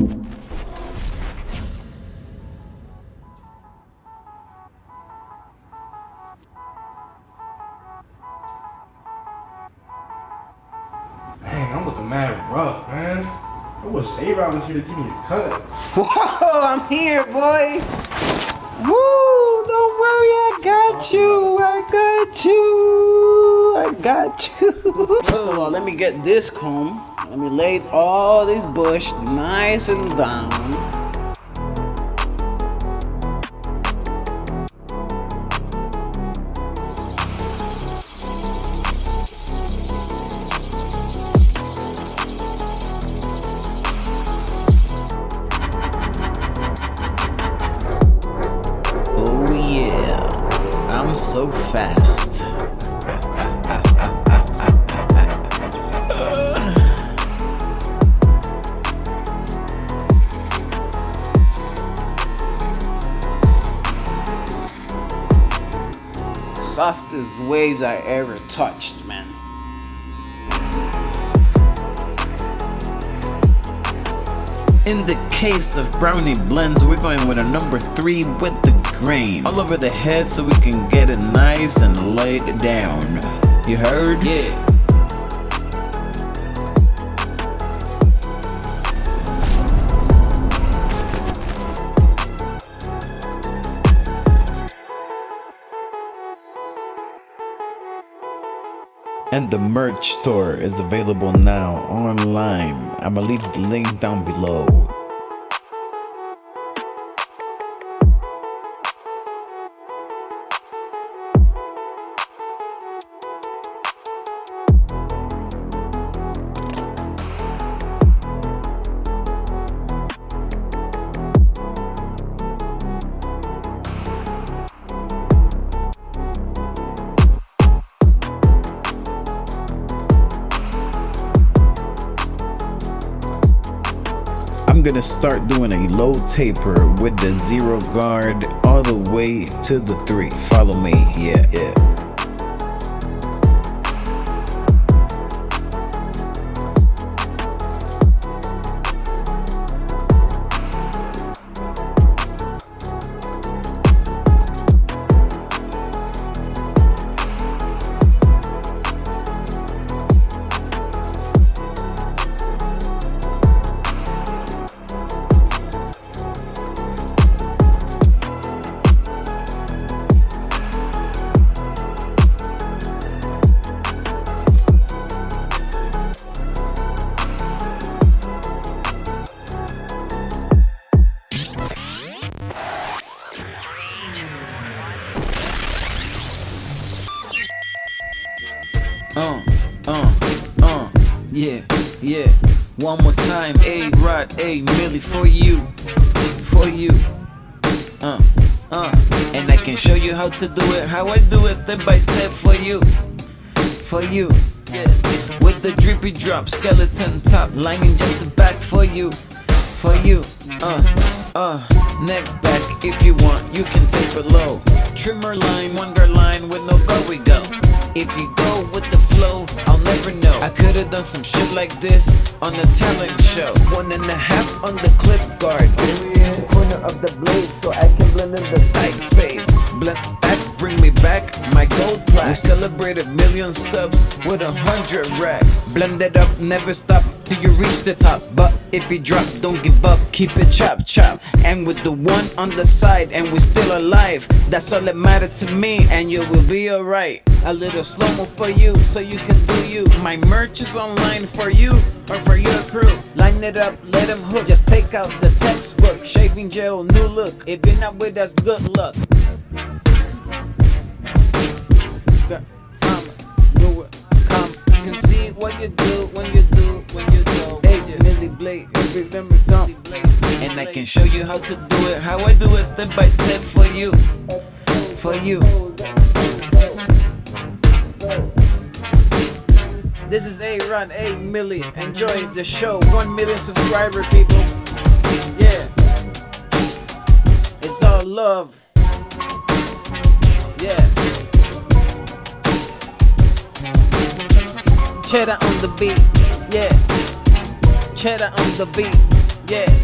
Dang, I'm looking mad rough, man. I wish A-Rod was here to give me a cut. Whoa, I'm here, boy. Woo, don't worry, I got you. I got you. First of all, let me get this comb. Let me lay all this bush nice and down. I'm so fast. Softest waves I ever touched, man. In the case of brownie blends, we're going with a number 3 with the grain all over the head so we can get it nice and laid down. You heard? Yeah. And the merch store is available now online. I'ma leave the link down below. I'm gonna start doing a low taper with the 0 guard all the way to the 3. Follow me, yeah. Yeah. One more time, A-Rod, A-Millie for you. And I can show you how to do it, how I do it step by step for you. Yeah. With the drippy drop, skeleton top, lining just the back for you. Neck back if you want, you can taper low. Trimmer line, one guard line with no guard we go. If you go with the flow, I'll never know. I could've done some shit like this on the talent show. 1.5 on the clip guard. The corner of the blade so I can blend in the tight space. Blend back, bring me back, my gold plaque. We celebrated 1,000,000 subs with 100 racks. Blend it up, never stop till you reach the top. But if you drop, don't give up, keep it chop. And with the 1 on the side and we still alive, that's all that matters to me, and you will be alright. A little slow-mo for you so you can do you. My merch is online for you or for your crew. Line it up, let them hook. Just take out the textbook. Shaving gel, new look. If you're not with us, good luck. You can see what you do when you do. Hey, Millie Blade, remember Tom. And I can show you how to do it, how I do it step by step for you. This is A-Rod, A-Millie. Enjoy the show. 1,000,000 subscriber, people. Yeah. It's all love. Yeah. Cheddar on the beat. Yeah. Cheddar on the beat. Yeah.